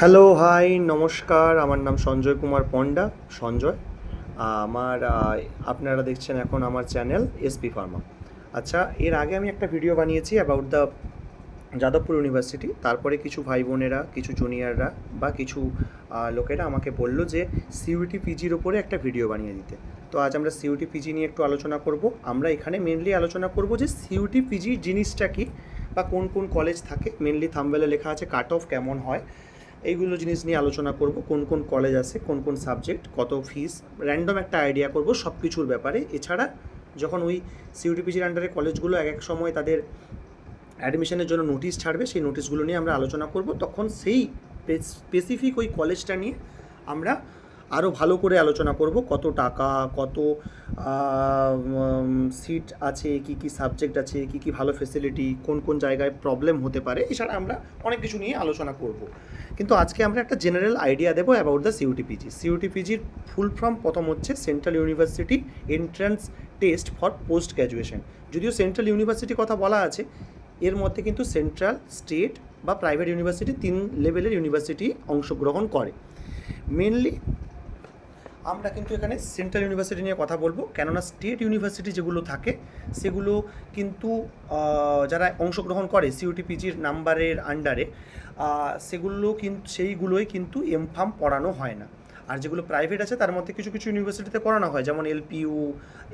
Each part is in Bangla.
হ্যালো, হাই, নমস্কার। আমার নাম সঞ্জয় কুমার পণ্ডা, সঞ্জয়। আমার আপনারা দেখছেন এখন আমার চ্যানেল এসপি ফার্মা। আচ্ছা, এর আগে আমি একটা ভিডিও বানিয়েছি অ্যাবাউট দ্য যাদবপুর ইউনিভার্সিটি। তারপরে কিছু ভাই বোনেরা, কিছু জুনিয়ররা বা কিছু লোকেরা আমাকে বলল যে সিইউটি পিজির ওপরে একটা ভিডিও বানিয়ে দিতে। তো আজ আমরা সিইউটি পিজি নিয়ে একটু আলোচনা করব। আমরা এখানে মেনলি আলোচনা করব যে সিইউটি পিজি জিনিসটা কী বা কোন কোন কলেজ থাকে। মেনলি থাম্বনেলে লেখা আছে কাট অফ কেমন হয়, এইগুলো জিনিস নিয়ে আলোচনা করব। কোন কোন কলেজ আছে, কোন কোন সাবজেক্ট, কত ফিস, র্যান্ডম একটা আইডিয়া করব সব কিছুর ব্যাপারে। এছাড়া যখন ওই সিইউটিপিজির আন্ডারে কলেজগুলো এক এক সময় তাদের অ্যাডমিশনের জন্য নোটিশ ছাড়বে, সেই নোটিশগুলো নিয়ে আমরা আলোচনা করব। তখন সেই স্পেসিফিক ওই কলেজটা নিয়ে আমরা আরও ভালো করে আলোচনা করব। কত টাকা, কত সিট আছে, কি কি সাবজেক্ট আছে, কি কি ভালো ফেসিলিটি, কোন কোন জায়গায় প্রবলেম হতে পারে, এছাড়া আমরা অনেক কিছু নিয়ে আলোচনা করব। কিন্তু আজকে আমরা একটা জেনারেল আইডিয়া দেবো অ্যাবাউট দ্য সিইউটিপিজি। সিইউটিপিজির ফুল ফর্ম প্রথম হচ্ছে central university entrance test for post graduation. যদিও সেন্ট্রাল ইউনিভার্সিটি কথা বলা আছে, এর মধ্যে কিন্তু সেন্ট্রাল, স্টেট বা প্রাইভেট ইউনিভার্সিটি, 3 লেভেলের ইউনিভার্সিটি অংশগ্রহণ করে। মেনলি আমরা কিন্তু এখানে সেন্ট্রাল ইউনিভার্সিটি নিয়ে কথা বলবো, কেননা স্টেট ইউনিভার্সিটি যেগুলো থাকে সেগুলো কিন্তু যারা অংশগ্রহণ করে সিইউটিপিজির নাম্বারের আন্ডারে, সেইগুলোই কিন্তু এমফার্ম পড়ানো হয় না। আর যেগুলো প্রাইভেট আছে তার মধ্যে কিছু কিছু ইউনিভার্সিটিতে করানো হয়, যেমন এলপিইউ,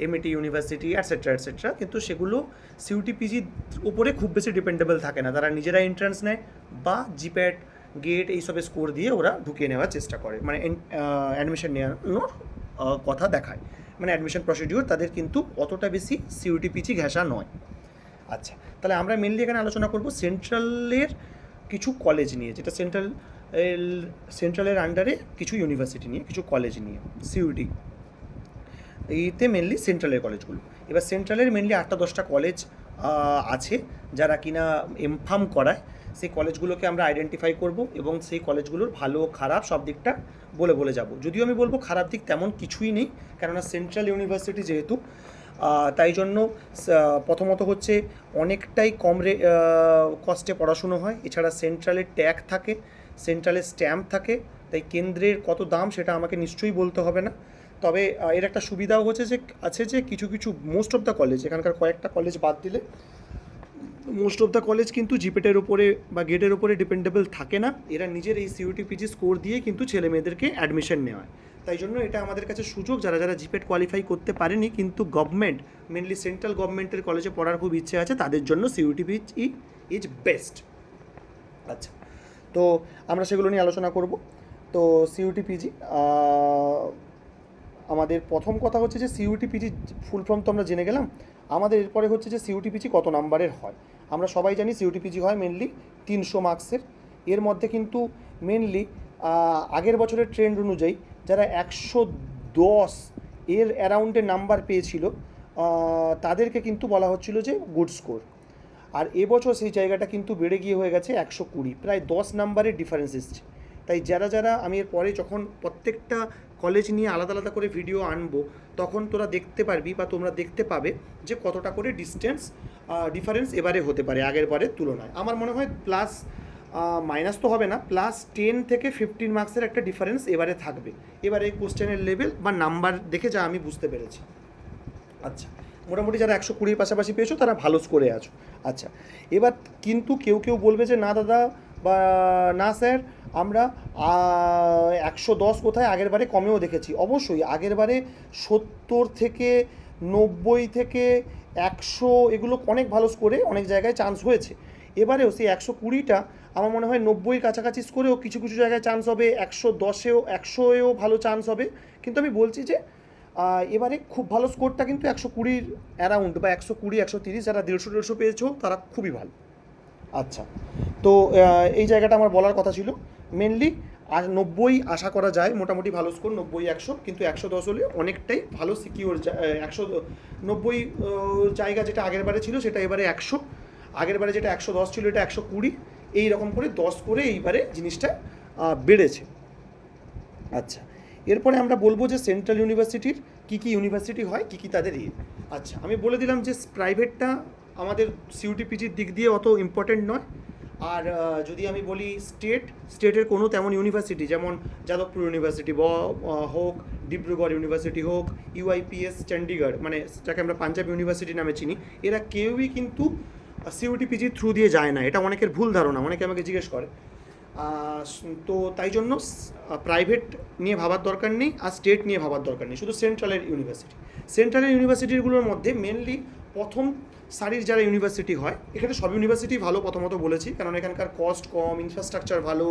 এমএটি ইউনিভার্সিটি, অ্যাটসেট্রা অ্যাটসেট্রা। কিন্তু সেগুলো সিইউটিপিজির উপরে খুব বেশি ডিপেন্ডেবল থাকে না। তারা নিজেরা এন্ট্রান্স নেয় বা জিপ্যাট, গেট এইসবের স্কোর দিয়ে ওরা ঢুকিয়ে নেওয়ার চেষ্টা করে, মানে অ্যাডমিশন নেওয়ানোর কথা দেখায়। মানে অ্যাডমিশন প্রসিডিউর তাদের কিন্তু অতটা বেশি সিইউটিপিজি ঘেঁষা নয়। আচ্ছা, তাহলে আমরা মেনলি এখানে আলোচনা করব সেন্ট্রালের কিছু কলেজ নিয়ে, যেটা সেন্ট্রালের আন্ডারে কিছু ইউনিভার্সিটি নিয়ে, কিছু কলেজ নিয়ে। সিইউটি এইতে মেনলি সেন্ট্রালের কলেজগুলো। এবার সেন্ট্রালের মেনলি 8-10টা কলেজ আছে যারা কিনা এমফার্ম করায়। সেই কলেজগুলোকে আমরা আইডেন্টিফাই করব এবং সেই কলেজগুলোর ভালো খারাপ সব দিকটা বলে বলে যাব। যদিও আমি বলবো খারাপ দিক তেমন কিছুই নেই, কেননা সেন্ট্রাল ইউনিভার্সিটি যেহেতু, তাই জন্য প্রথমত হচ্ছে অনেকটাই কম কস্টে পড়াশুনো হয়। এছাড়া সেন্ট্রালের ট্যাগ থাকে, সেন্ট্রালের স্ট্যাম্প থাকে, তাই কেন্দ্রের কত দাম সেটা আমাকে নিশ্চয়ই বলতে হবে না। তবে এর একটা সুবিধাও আছে যে কিছু কিছু মোস্ট অফ দ্য কলেজ, এখানকার কয়েকটা কলেজ বাদ দিলে মোস্ট অফ দ্য কলেজ কিন্তু জিপেটের উপরে বা গেটের উপরে ডিপেন্ডেবল থাকে না। এরা নিজের এই সিইউটিপিজি স্কোর দিয়ে কিন্তু ছেলে মেয়েদেরকে অ্যাডমিশন নেওয়ায়। তাই জন্য এটা আমাদের কাছে সুযোগ, যারা যারা জিপেট কোয়ালিফাই করতে পারেনি কিন্তু গভর্নমেন্ট, মেনলি সেন্ট্রাল গভর্নমেন্টের কলেজে পড়ার খুব ইচ্ছে আছে, তাদের জন্য সিইউটিপিজি ইজ বেস্ট। আচ্ছা, তো আমরা সেগুলো নিয়ে আলোচনা করব। তো সিইউটিপিজি, আমাদের প্রথম কথা হচ্ছে যে সিইউটিপিজি ফুল ফর্ম তো আমরা জেনে গেলাম। আমাদের এরপরে হচ্ছে যে সিইউটিপিজি কত নাম্বারের হয়। আমরা সবাই জানি সিইউটিপিজি হয় মেনলি 300 মার্কসের। এর মধ্যে কিন্তু মেনলি আগের বছরের ট্রেন্ড অনুযায়ী যারা 110 এর অ্যারাউন্ডে নাম্বার পেয়েছিল, তাদেরকে কিন্তু বলা হচ্ছিল যে গুড স্কোর। আর এবছর সেই জায়গাটা কিন্তু বেড়ে গিয়ে হয়ে গেছে 120, প্রায় 10 নাম্বারের ডিফারেন্স এসছে। তাই যারা যারা, আমি এর পরে যখন প্রত্যেকটা কলেজ নিয়ে আলাদা আলাদা করে ভিডিও আনবো, তখন তোরা দেখতে পারবি বা তোমরা দেখতে পাবে যে কতটা করে ডিফারেন্স এবারে হতে পারে আগের বারের তুলনায়। আমার মনে হয় প্লাস মাইনাস তো হবে না, +10 থেকে 15 মার্কসের একটা ডিফারেন্স এবারে থাকবে। এবারে এই কোশ্চেনের লেভেল বা নাম্বার দেখে যা আমি বুঝতে পেরেছি। আচ্ছা, মোটামুটি যারা 120 পাশাপাশি পেয়েছো তারা ভালো স্কোরে আছো। আচ্ছা, এবার কিন্তু কেউ কেউ বলবে যে না দাদা বা না স্যার, আমরা 110 কোথায়, আগের বারে কমেও দেখেছি। অবশ্যই আগের বারে 70 থেকে 90 থেকে 100 এগুলো অনেক ভালো স্কোরে অনেক জায়গায় চান্স হয়েছে। এবারেও সেই 120টা আমার মনে হয় 90 কাছাকাছি স্কোরেও কিছু কিছু জায়গায় চান্স হবে, 110-100-এও ভালো চান্স হবে। কিন্তু আমি বলছি যে এবারে খুব ভালো স্কোরটা কিন্তু 120 অ্যারাউন্ড বা 120-130, যারা 150-150 পেয়েছো তারা খুবই ভালো। আচ্ছা, তো এই জায়গাটা আমার বলার কথা ছিল। মেনলি 90 আশা করা যায়, মোটামুটি ভালো স্কোর 90-100, কিন্তু 110 হলে অনেকটাই ভালো সিকিওর। 190 জায়গা যেটা আগের বারে ছিল সেটা এবারে 100, আগের বারে যেটা 110 ছিল এটা 120, এই রকম করে 10 করে এইবারে জিনিসটা বেড়েছে। আচ্ছা, এরপরে আমরা বলবো যে সেন্ট্রাল ইউনিভার্সিটির কী কী ইউনিভার্সিটি হয়, কী কী তাদের আচ্ছা, আমি বলে দিলাম যে প্রাইভেটটা আমাদের সিইউটিপিজির দিক দিয়ে অত ইম্পর্টেন্ট নয়। আর যদি আমি বলি স্টেটের কোনো তেমন ইউনিভার্সিটি, যেমন যাদবপুর ইউনিভার্সিটি হোক, ডিব্রুগড় ইউনিভার্সিটি হোক, ইউআইপিএস চণ্ডীগড়, মানে যাকে আমরা পাঞ্জাব ইউনিভার্সিটি নামে চিনি, এরা কেউই কিন্তু সিইউটিপিজির থ্রু দিয়ে যায় না। এটা অনেকের ভুল ধারণা, অনেকে আমাকে জিজ্ঞেস করে। তো তাই জন্য প্রাইভেট নিয়ে ভাবার দরকার নেই, আর স্টেট নিয়ে ভাবার দরকার নেই, শুধু সেন্ট্রালের ইউনিভার্সিটিগুলোর মধ্যে মেনলি প্রথম সারির যারা ইউনিভার্সিটি হয়, এখানে সব ইউনিভার্সিটি ভালো প্রথমত বলেছি, কারণ এখানকার কস্ট কম, ইনফ্রাস্ট্রাকচার ভালো,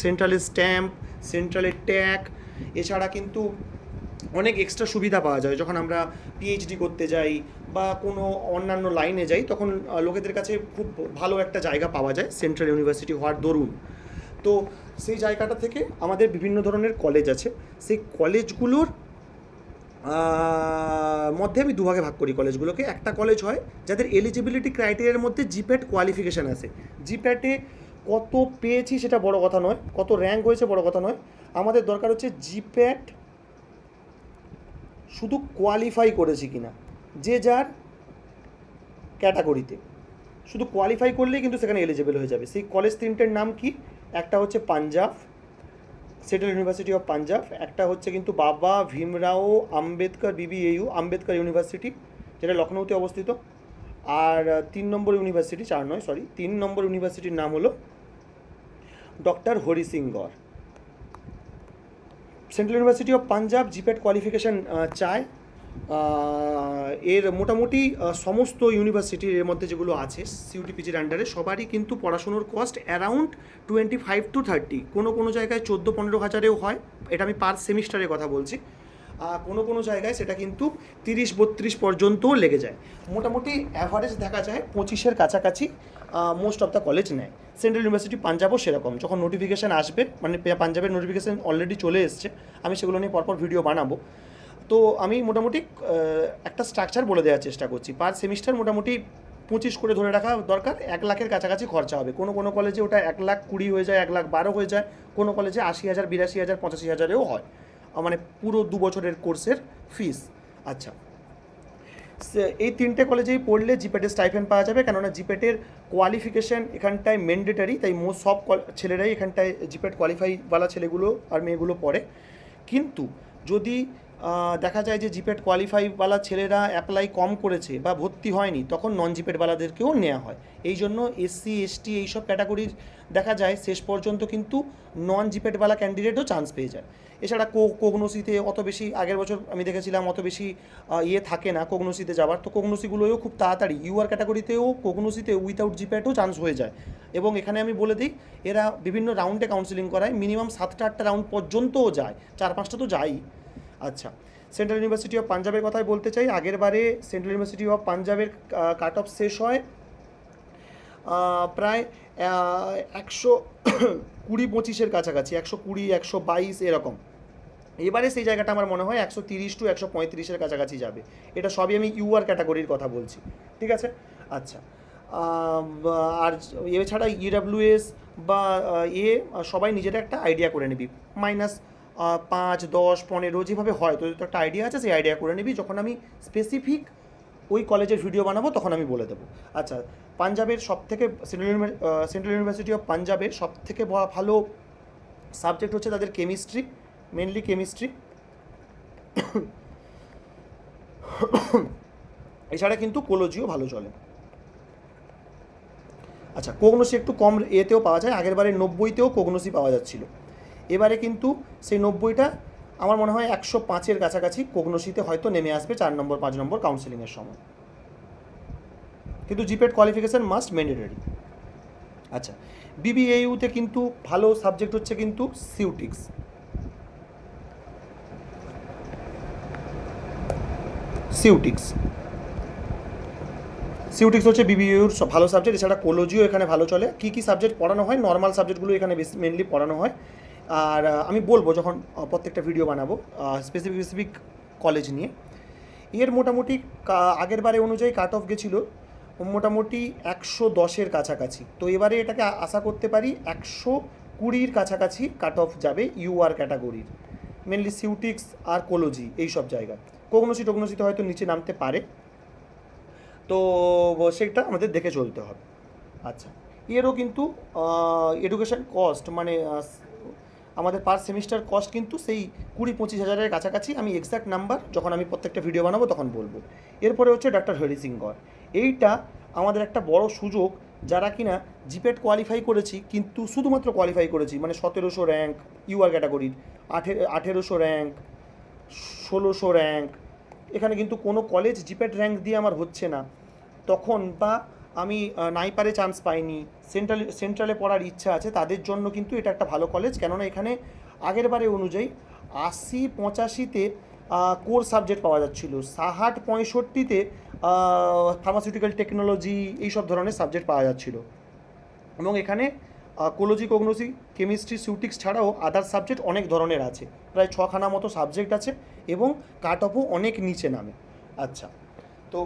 সেন্ট্রালের স্ট্যাম্প, সেন্ট্রালের ট্যাগ, এছাড়া কিন্তু অনেক এক্সট্রা সুবিধা পাওয়া যায়। যখন আমরা পিএইচডি করতে যাই বা কোনো অন্যান্য লাইনে যাই, তখন লোকেদের কাছে খুব ভালো একটা জায়গা পাওয়া যায় সেন্ট্রাল ইউনিভার্সিটি হওয়ার দরুন। তো সেই জায়গাটা থেকে আমাদের বিভিন্ন ধরনের কলেজ আছে। সেই কলেজগুলোর মধ্যে আমি দুভাগে ভাগ করি কলেজগুলোকে। একটা কলেজ হয় যাদের এলিজিবিলিটি ক্রাইটেরিয়ার মধ্যে জিপ্যাট কোয়ালিফিকেশান আছে। জিপ্যাটে কত পেয়েছি সেটা বড় কথা নয়, কত র্যাঙ্ক হয়েছে বড় কথা নয়, আমাদের দরকার হচ্ছে জিপ্যাট শুধু কোয়ালিফাই করেছি কিনা, যে যার ক্যাটাগরিতে শুধু কোয়ালিফাই করলেই কিন্তু সেখানে এলিজিবল হয়ে যাবে। সেই কলেজ তিনটের নাম কি? একটা হচ্ছে Punjab, central university of Punjab. একটা হচ্ছে কিন্তু বাবা ভীমরাও আম্বেদকর বিবিএইউ, আম্বেদকর ইউনিভার্সিটি, যেটা লখনৌতে অবস্থিত। আর 3 নম্বর ইউনিভার্সিটি, 4 নয় সরি, 3 নম্বর ইউনিভার্সিটির নাম হলো doctor Hari Singh Gour. Central university of Punjab GPAT qualification চায়। এর মোটামুটি সমস্ত ইউনিভার্সিটির এর মধ্যে যেগুলো আছে সিইউটিপিজির আন্ডারে, সবারই কিন্তু পড়াশুনোর কস্ট অ্যারাউন্ড 25 to 30, কোনো জায়গায় 14-15 হাজারেও হয়, এটা আমি পার সেমিস্টারের কথা বলছি। কোনো জায়গায় সেটা কিন্তু 30-32 পর্যন্তও লেগে যায়। মোটামুটি অ্যাভারেজ দেখা যায় 25-এর কাছাকাছি মোস্ট অফ দ্য কলেজ নেয়। সেন্ট্রাল ইউনিভার্সিটি পাঞ্জাবও সেরকম। যখন নোটিফিকেশান আসবে, মানে পাঞ্জাবের নোটিফিকেশান অলরেডি চলে এসছে, আমি সেগুলো নিয়ে পরপর ভিডিও বানাবো। তো আমি মোটামুটি একটা স্ট্রাকচার বলে দেওয়ার চেষ্টা করছি। পার সেমিস্টার মোটামুটি 25 করে ধরে রাখা দরকার, 1 লাখের কাছাকাছি খরচা হবে। কোনো কলেজে ওটা 1,20,000 হয়ে যায়, 1,12,000 হয়ে যায়, কোনো কলেজে 80,000, 82,000, 85,000-এও হয়, মানে পুরো 2 বছরের কোর্সের ফিস। আচ্ছা, এই 3টে কলেজেই পড়লে জিপ্যাটের স্টাইপেন্ড পাওয়া যাবে, কেননা জিপ্যাটের কোয়ালিফিকেশান এখানটায় ম্যান্ডেটারি, তাই সব ছেলেরাই এখানটায় জিপ্যাট কোয়ালিফাইওয়ালা ছেলেগুলো আর মেয়েগুলো পড়ে। কিন্তু যদি দেখা যায় যে জিপ্যাট কোয়ালিফাইওয়ালা ছেলেরা অ্যাপ্লাই কম করেছে বা ভর্তি হয়নি, তখন নন জিপ্যাটওয়ালাদেরকেও নেওয়া হয়। এই জন্য এসসি এসটি এইসব ক্যাটাগরির দেখা যায় শেষ পর্যন্ত কিন্তু নন জিপ্যাটওয়ালা ক্যান্ডিডেটও চান্স পেয়ে যায়। এছাড়া কোগনোসিতে অত বেশি, আগের বছর আমি দেখেছিলাম অত বেশি থাকে না কোগনোসিতে যাওয়ার, তো কোগনোসিগুলোও খুব তাড়াতাড়ি ইউআর ক্যাটাগরিতেও কোগনোসিতে উইথাউট জিপ্যাটও চান্স হয়ে যায়। এবং এখানে আমি বলে দিই, এরা বিভিন্ন রাউন্ডে কাউন্সিলিং করায়, মিনিমাম 7টা-8টা রাউন্ড পর্যন্তও যায়, 4-5টা তো যায়ই। আচ্ছা, সেন্ট্রাল ইউনিভার্সিটি অফ পাঞ্জাবের কথাই বলতে চাই। আগের বারে সেন্ট্রাল ইউনিভার্সিটি অফ পাঞ্জাবের কাট অফ শেষ হয় প্রায় 120-25-এর কাছাকাছি, 120, 122 এরকম। এবারে সেই জায়গাটা আমার মনে হয় 130 to 135-এর কাছাকাছি যাবে। এটা সবই আমি ইউআর ক্যাটাগরির কথা বলছি, ঠিক আছে? আচ্ছা, আর এছাড়া ইডাব্লিউএস বা সবাই নিজেরা একটা আইডিয়া করে নিবি, -5, 10, 15 যেভাবে হয়, তোদের তো একটা আইডিয়া আছে, সেই আইডিয়া করে নিবি। যখন আমি স্পেসিফিক ওই কলেজের ভিডিও বানাবো তখন আমি বলে দেবো। আচ্ছা, পাঞ্জাবের সবথেকে সেন্ট্রাল ইউনিভার্সিটি অফ পাঞ্জাবের সবথেকে ভালো সাবজেক্ট হচ্ছে তাদের কেমিস্ট্রি, মেনলি কেমিস্ট্রি। এছাড়া কিন্তু কোলজিও ভালো চলে। আচ্ছা, কোগনোসি একটু কম এতেও পাওয়া যায়, আগের বারে 90-তেও কোগনোসি পাওয়া যাচ্ছিল। এবারে কিন্তু সেই 90টা আমার মনে হয় 105-এর কাছাকাছি কোগনোসিতে হয়তো নেমে আসবে 4 নম্বর 5 নম্বর কাউন্সেলিংয়ের সময়। কিন্তু জিপ্যাট কোয়ালিফিকেশান মাস্ট ম্যান্ডেটরি। আচ্ছা, বিবিএইউতে কিন্তু ভালো সাবজেক্ট হচ্ছে কিন্তু সিউটিক্স। সিউটিক্স হচ্ছে বিবিএইউর ভালো সাবজেক্ট। এছাড়া কোলজিও এখানে ভালো চলে। কী কী সাবজেক্ট পড়ানো হয়? নর্মাল সাবজেক্টগুলো এখানে বেশি মেনলি পড়ানো হয়। আর আমি বলবো যখন প্রত্যেকটা ভিডিও বানাবো স্পেসিফিক কলেজ নিয়ে। এর মোটামুটি আগের বারে অনুযায়ী কাট অফ গেছিলো মোটামুটি 110-এর কাছাকাছি। তো এবারে এটাকে আশা করতে পারি 120-র কাছাকাছি কাট অফ যাবে ইউআর ক্যাটাগরির, মেনলি সিউটিক্স আর কোলজি এইসব জায়গায়। কোগনোসিতে হয়তো নিচে নামতে পারে, তো সেটা আমাদের দেখে চলতে হবে। আচ্ছা, এরও কিন্তু এডুকেশন কস্ট মানে আমাদের পার সেমিস্টার কস্ট কিন্তু সেই 20-25 হাজারের কাছাকাছি। আমি এক্স্যাক্ট নাম্বার যখন আমি প্রত্যেকটা ভিডিও বানাবো তখন বলবো। এরপরে হচ্ছে ডক্টর হরিসিংগর। এইটা আমাদের একটা বড় সুযোগ, যারা কিনা জিপেট কোয়ালিফাই করেছি, কিন্তু শুধুমাত্র কোয়ালিফাই করেছি, মানে 1700 র্যাঙ্ক ইউআর ক্যাটাগরির, 1800 র্যাঙ্ক, 1600 র্যাঙ্ক, এখানে কিন্তু কোনো কলেজ জিপেট র্যাঙ্ক দিয়ে আমার হচ্ছে না, তখন বা আমি নাইপারে চান্স পাইনি, সেন্ট্রালে পড়ার ইচ্ছা আছে, তাদের জন্য কিন্তু এটা একটা ভালো কলেজ। কেননা এখানে আগের বারে অনুযায়ী 80-85-তে কোর সাবজেক্ট পাওয়া যাচ্ছিলো, 60-65-তে ফার্মাসিউটিক্যাল টেকনোলজি এইসব ধরনের সাবজেক্ট পাওয়া যাচ্ছিলো। এবং এখানে কোলজি, কোগনোসি, কেমিস্ট্রি, সিউটিক্স ছাড়াও আদার সাবজেক্ট অনেক ধরনের আছে, প্রায় 6খানা মতো সাবজেক্ট আছে, এবং কাট অফও অনেক নিচে নামে। আচ্ছা, তো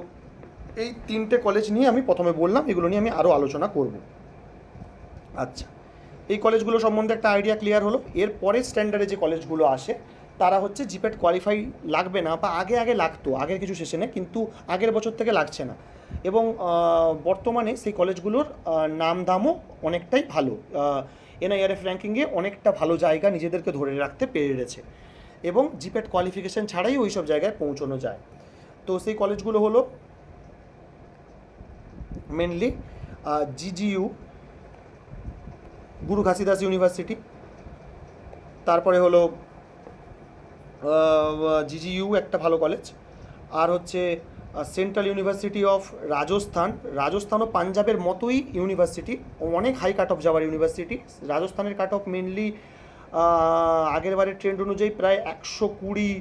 এই 3টে কলেজ নিয়ে আমি প্রথমে বললাম, এগুলো নিয়ে আমি আরও আলোচনা করব। আচ্ছা, এই কলেজগুলো সম্বন্ধে একটা আইডিয়া ক্লিয়ার হলো। এর পরের স্ট্যান্ডার্ডে যে কলেজগুলো আসে তারা হচ্ছে জিপেট কোয়ালিফাই লাগবে না, বা আগে লাগতো আগের কিছু সেশনে, কিন্তু আগের বছর থেকে লাগছে না। এবং বর্তমানে সেই কলেজগুলোর নাম দামও অনেকটাই ভালো, এনআইআরএফ র্যাঙ্কিংয়ে অনেকটা ভালো জায়গা নিজেদেরকে ধরে রাখতে পেরেছে, এবং জিপেট কোয়ালিফিকেশান ছাড়াই ওই সব জায়গায় পৌঁছানো যায়। তো সেই কলেজগুলো হলো মেনলি জিজিইউ, গুরু ঘাসিদাস ইউনিভার্সিটি, তারপরে হলো জিজিইউ একটা ভালো কলেজ, আর হচ্ছে সেন্ট্রাল ইউনিভার্সিটি অফ রাজস্থান। রাজস্থানও পাঞ্জাবের মতোই ইউনিভার্সিটি, অনেক হাই কাট অফ যাওয়ার ইউনিভার্সিটি। রাজস্থানের কাট অফ মেনলি আগের বারের ট্রেন্ড অনুযায়ী প্রায় 120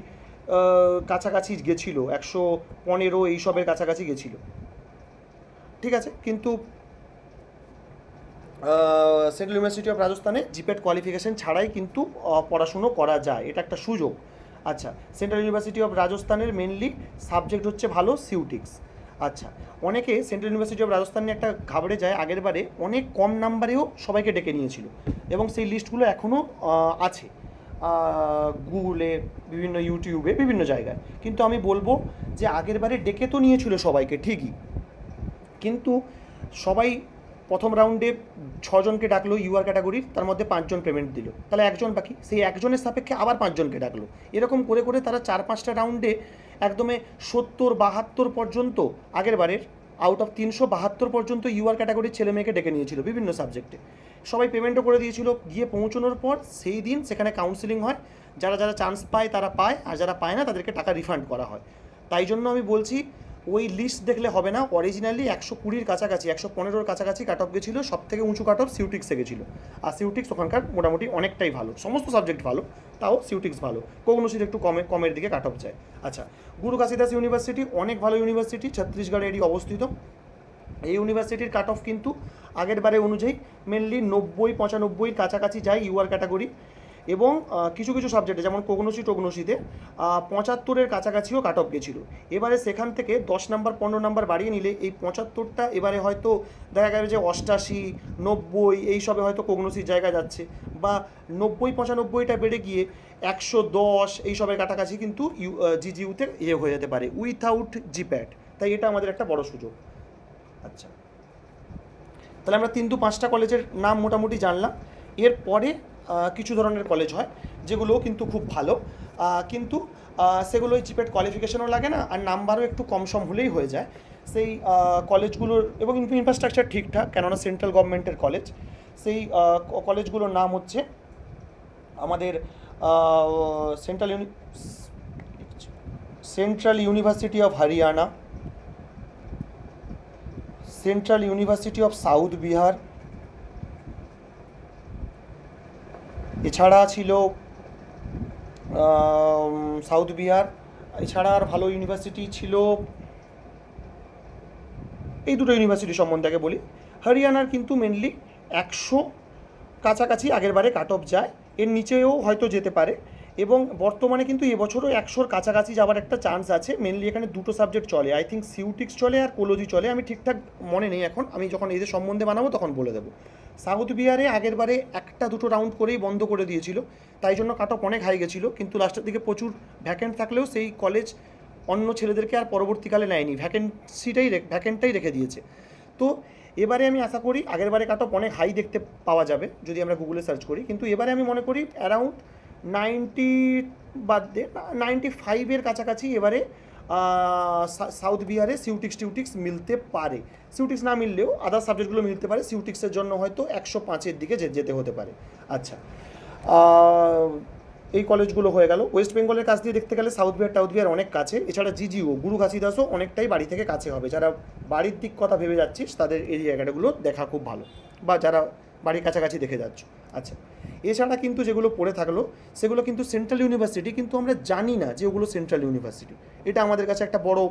কাছাকাছি গেছিলো, 115 এইসবের কাছাকাছি গেছিলো, ঠিক আছে। কিন্তু সেন্ট্রাল ইউনিভার্সিটি অফ রাজস্থানে জিপেট কোয়ালিফিকেশান ছাড়াই কিন্তু পড়াশুনো করা যায়, এটা একটা সুযোগ। আচ্ছা, সেন্ট্রাল ইউনিভার্সিটি অফ রাজস্থানের মেনলি সাবজেক্ট হচ্ছে ভালো সিউটিক্স। আচ্ছা, অনেকে সেন্ট্রাল ইউনিভার্সিটি অফ রাজস্থান নিয়ে একটা ঘাবড়ে যায়, আগের বারে অনেক কম নাম্বারেও সবাইকে ডেকে নিয়েছিল, এবং সেই লিস্টগুলো এখনও আছে গুগলে, বিভিন্ন ইউটিউবে, বিভিন্ন জায়গায়। কিন্তু আমি বলবো যে আগের বারে ডেকে তো নিয়েছিল সবাইকে ঠিকই, কিন্তু সবাই প্রথম রাউন্ডে 6জনকে ডাকলো ইউআর ক্যাটাগরির, তার মধ্যে 5জন পেমেন্ট দিল, তাহলে 1জন বাকি, সেই 1জনের সাপেক্ষে আবার 5জনকে ডাকলো, এরকম করে করে তারা 4-5টা রাউন্ডে একদমে 70-72 পর্যন্ত, আগের বারের আউট অফ 372 পর্যন্ত ইউআর ক্যাটাগরির ছেলে মেয়েকে ডেকে নিয়েছিল বিভিন্ন সাবজেক্টে। সবাই পেমেন্টও করে দিয়েছিল। গিয়ে পৌঁছানোর পর সেই দিন সেখানে কাউন্সিলিং হয়, যারা যারা চান্স পায় তারা পায়, আর যারা পায় না তাদেরকে টাকা রিফান্ড করা হয়। তাই জন্য আমি বলছি, ওই লিস্ট দেখলে হবে না, অরিজিনালি 120-র কাছাকাছি, 115-র কাছাকাছি কাট অফ গেছিলো, সব থেকে উঁচু কাট অফ সিউটিক্সে গেছিলো। আর সিউটিক্স ওখানকার মোটামুটি অনেকটাই ভালো, সমস্ত সাবজেক্ট ভালো, তাও সিউটিক্স ভালো, কোগনোসির একটু কমের দিকে কাট অফ যায়। আচ্ছা, গুরু ঘাসিদাস ইউনিভার্সিটি অনেক ভালো ইউনিভার্সিটি, ছত্তিশগড়েরই অবস্থিত। এই ইউনিভার্সিটির কাট অফ কিন্তু আগের বারে অনুযায়ী মেনলি 90-95-র কাছাকাছি যায় ইউআর ক্যাটাগরি, এবং কিছু কিছু সাবজেক্টে যেমন টোগনোসিতে 75-এর কাছাকাছিও কাট অফ গেছিলো। এবারে সেখান থেকে 10 নাম্বার 15 নাম্বার বাড়িয়ে নিলে এই 75টা এবারে হয়তো দেখা গেল যে 88-90 এইসবে হয়তো কোগনোসির জায়গা যাচ্ছে, বা 90-95টা বেড়ে গিয়ে 110 এইসবের কাছাকাছি কিন্তু জিজিইউতে হয়ে যেতে পারে উইথাউট জিপ্যাট। তাই এটা আমাদের একটা বড় সুযোগ। আচ্ছা, তাহলে আমরা 3-5টা কলেজের নাম মোটামুটি জানলাম। এরপরে কিছু ধরনের কলেজ হয় যেগুলো কিন্তু খুব ভালো, কিন্তু সেগুলোই জিপেট কোয়ালিফিকেশনও লাগে না, আর নাম্বারও একটু কম সম হলেই হয়ে যায়। সেই কলেজগুলোর এবং ইনফ্রাস্ট্রাকচার ঠিকঠাক, কেননা সেন্ট্রাল গভর্নমেন্টের কলেজ। সেই কলেজগুলোর নাম হচ্ছে আমাদের central university of Haryana, central university of south Bihar, এছাড়া ছিল সাউথ বিহার, এছাড়া আর ভালো ইউনিভার্সিটি ছিল, এই দুটো ইউনিভার্সিটি সম্বন্ধে আগে বলি। হরিয়ানার কিন্তু মেনলি 100 কাছাকাছি আগের বারে কাট অফ যায়, এর নিচেও হয়তো যেতে পারে, এবং বর্তমানে কিন্তু এবছরও 100-র কাছাকাছি যাওয়ার একটা চান্স আছে। মেনলি এখানে দুটো সাবজেক্ট চলে, আই থিঙ্ক সিউটিক্স চলে আর কোলজি চলে, আমি ঠিকঠাক মনে নেই এখন, আমি যখন এদের সম্বন্ধে বানাবো তখন বলে দেবো। সাউথ বিহারে আগের বারে 1-2 রাউন্ড করেই বন্ধ করে দিয়েছিল, তাই জন্য কাট অফ অনেক হাই গেছিলো, কিন্তু লাস্টের দিকে প্রচুর ভ্যাকেন্ট থাকলেও সেই কলেজ অন্য ছেলেদেরকে আর পরবর্তীকালে নেয়নি, ভ্যাকেন্টটাই রেখে দিয়েছে। তো এবারে আমি আশা করি আগেরবারে কাট অফ অনেক হাই দেখতে পাওয়া যাবে যদি আমরা গুগলে সার্চ করি, কিন্তু এবারে আমি মনে করি অ্যারাউন্ড 90 বাদ দিয়ে 95-এর কাছাকাছি এবারে সাউথ বিহারে সিউটিক্স মিলতে পারে। সিউটিক্স না মিললেও আদার সাবজেক্টগুলো মিলতে পারে, সিউটিক্সের জন্য হয়তো 105-এর দিকে যেতে হতে পারে। আচ্ছা, এই কলেজগুলো হয়ে গেল। ওয়েস্ট বেঙ্গলের কাছ দিয়ে দেখতে গেলে সাউথ বিহার অনেক কাছে, এছাড়া জিজিও গুরু ঘাসিদাসও অনেকটাই বাড়ি থেকে কাছে হবে। যারা বাড়ির দিক কথা ভেবে যাচ্ছিস তাদের এই জায়গাটাগুলো দেখা খুব ভালো, বা যারা বাড়ির কাছাকাছি দেখে যাচ্ছ। আচ্ছা, এছাড়া কিন্তু যেগুলো পড়ে থাকলো সেগুলো কিন্তু সেন্ট্রাল ইউনিভার্সিটি, কিন্তু আমরা জানি না যে ওগুলো সেন্ট্রাল ইউনিভার্সিটি। এটা আমাদের কাছে একটা বড়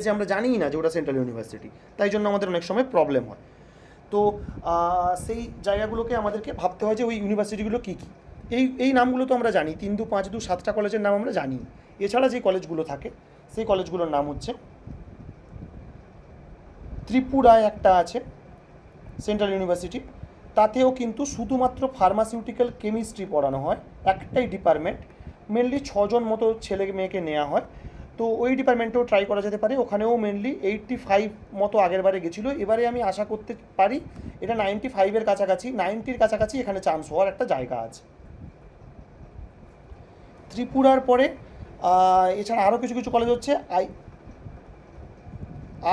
যে আমরা জানিই না যে ওটা সেন্ট্রাল ইউনিভার্সিটি, তাই জন্য আমাদের অনেক সময় প্রবলেম হয়। তো সেই জায়গাগুলোকে আমাদেরকে ভাবতে হয় যে ওই ইউনিভার্সিটিগুলো কী কী। এই নামগুলো তো আমরা জানি, 3, 2, 5, 2, 7টা কলেজের নাম আমরা জানি। এছাড়া যে কলেজগুলো থাকে সেই কলেজগুলোর নাম হচ্ছে ত্রিপুরায় একটা আছে সেন্ট্রাল ইউনিভার্সিটি, তাতেও কিন্তু শুধুমাত্র ফার্মাসিউটিক্যাল কেমিস্ট্রি পড়ানো হয়, একটাই ডিপার্টমেন্ট, মেনলি 6 জন মতো ছেলে মেয়েকে নেওয়া হয়। তো ওই ডিপার্টমেন্টেও ট্রাই করা যেতে পারে, ওখানেও মেনলি 85 মতো আগের বারে গেছিলো। এবারে আমি আশা করতে পারি এটা 95-এর কাছাকাছি, 90-র কাছাকাছি এখানে চান্স হওয়ার একটা জায়গা আছে। ত্রিপুরার পরে এছাড়া আরও কিছু কিছু কলেজ হচ্ছে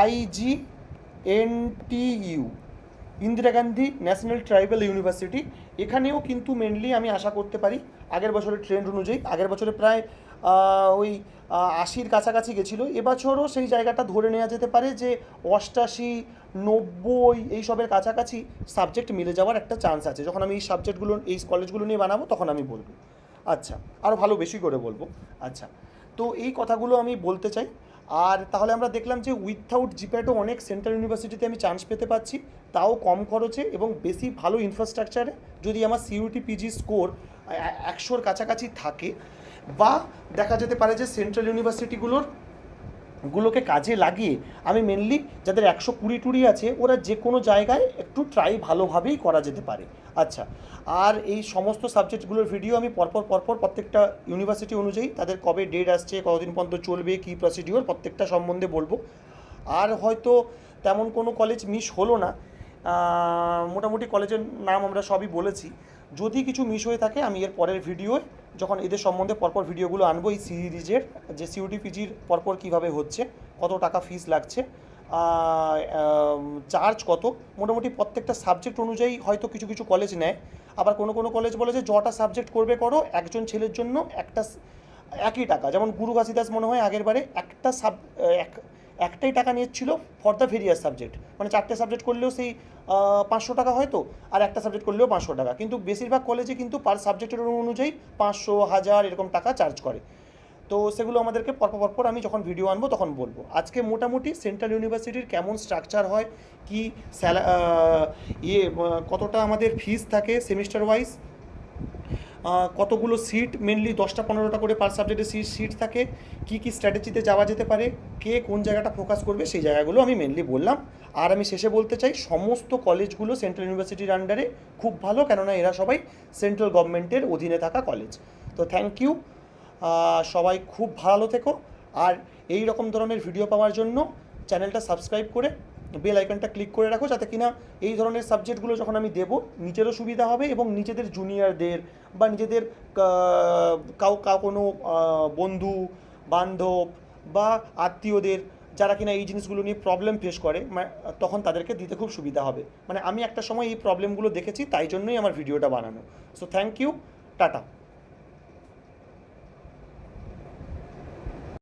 IGNTU, Indira Gandhi national tribal university. এখানেও কিন্তু মেনলি আমি আশা করতে পারি আগের বছরের ট্রেন্ড অনুযায়ী, আগের বছরে প্রায় ওই 80-র কাছাকাছি গেছিলো, এবছরও সেই জায়গাটা ধরে নেওয়া যেতে পারে যে 88, 90 এইসবের কাছাকাছি সাবজেক্ট মিলে যাওয়ার একটা চান্স আছে। যখন আমি এই সাবজেক্টগুলো এই কলেজগুলো নিয়ে বানাবো তখন আমি বলবো। আচ্ছা, আরও ভালো বেশি করে বলবো। আচ্ছা, তো এই কথাগুলো আমি বলতে চাই। আর তাহলে আমরা দেখলাম যে উইথআউট জিপ্যাটও অনেক সেন্ট্রাল ইউনিভার্সিটিতে আমি চান্স পেতে পারছি, তাও কম খরচে এবং বেশি ভালো ইনফ্রাস্ট্রাকচারে। যদি আমার সিইউটি পিজি স্কোর 100-র কাছাকাছি থাকে, বা দেখা যেতে পারে যে সেন্ট্রাল ইউনিভার্সিটিগুলোকে কাজে লাগিয়ে আমি মেনলি যাদের 120-টুরি আছে ওরা যে কোনো জায়গায় একটু ট্রাই ভালোভাবেই করা যেতে পারে। আচ্ছা, আর এই সমস্ত সাবজেক্টগুলোর ভিডিও আমি পরপর প্রত্যেকটা ইউনিভার্সিটি অনুযায়ী তাদের কবে ডেট আসছে, কতদিন পর্যন্ত চলবে, কী প্রসিডিওর, প্রত্যেকটা সম্বন্ধে বলবো। আর হয়তো তেমন কোনো কলেজ মিস হলো না, মোটামুটি কলেজের নাম আমরা সবই বলেছি। যদি কিছু মিস হয়ে থাকে আমি এর পরের ভিডিওয় যখন এদের সম্বন্ধে পরপর ভিডিওগুলো আনবো, এই সিরিজের যে সিইউটি পিজির পরপর কীভাবে হচ্ছে, কত টাকা ফিস লাগছে, চার্জ কত, মোটামুটি প্রত্যেকটা সাবজেক্ট অনুযায়ী হয়তো কিছু কিছু কলেজ নেয়। আবার কোনো কোনো কলেজ বলে যে যটা সাবজেক্ট করবে করো, একজন ছেলের জন্য একই টাকা। যেমন গুরু ঘাসিদাস মনে হয় আগের বারে একটাই টাকা নিচ্ছিল ফর দ্য ভেরিয়াস সাবজেক্ট, মানে 4টে সাবজেক্ট করলেও সেই 500 টাকা হয়তো, আর একটা সাবজেক্ট করলেও 500 টাকা। কিন্তু বেশিরভাগ কলেজে কিন্তু পার সাবজেক্টের অনুযায়ী 500, 1000 এরকম টাকা চার্জ করে। তো সেগুলো আমাদেরকে পরপর আমি যখন ভিডিও আনবো তখন বলবো। আজকে মোটামুটি সেন্ট্রাল ইউনিভার্সিটির কেমন স্ট্রাকচার হয়, কি কতটা আমাদের ফিস থাকে সেমিস্টার ওয়াইজ, কতগুলো সিট, মেনলি 10টা 15টা করে পার সাবজেক্টে সিট থাকে, কি স্ট্র্যাটেজিতে যাওয়া যেতে পারে, কে কোন জায়গাটা ফোকাস করবে, সেই জায়গাগুলো আমি মেনলি বললাম। আর আমি শেষে বলতে চাই সমস্ত কলেজগুলো সেন্ট্রাল ইউনিভার্সিটির আন্ডারে খুব ভালো, কেননা এরা সবাই সেন্ট্রাল গভর্নমেন্টের অধীনে থাকা কলেজ। তো থ্যাংক ইউ, সবাই খুব ভালো থেকো। আর এই রকম ধরনের ভিডিও পাওয়ার জন্য চ্যানেলটা সাবস্ক্রাইব করে বেল আইকনটা ক্লিক করে রাখো, যাতে কিনা এই ধরনের সাবজেক্টগুলো যখন আমি দেবো নিজেরও সুবিধা হবে এবং নিজেদের জুনিয়রদের বা নিজেদের কোনো বন্ধু বান্ধব বা আত্মীয়দের যারা কিনা এই জিনিসগুলো নিয়ে প্রবলেম ফেস করে, তখন তাদেরকে দিতে খুব সুবিধা হবে। মানে আমি একটা সময় এই প্রবলেমগুলো দেখেছি, তাই জন্যই আমার ভিডিওটা বানানো। So thank you, tata.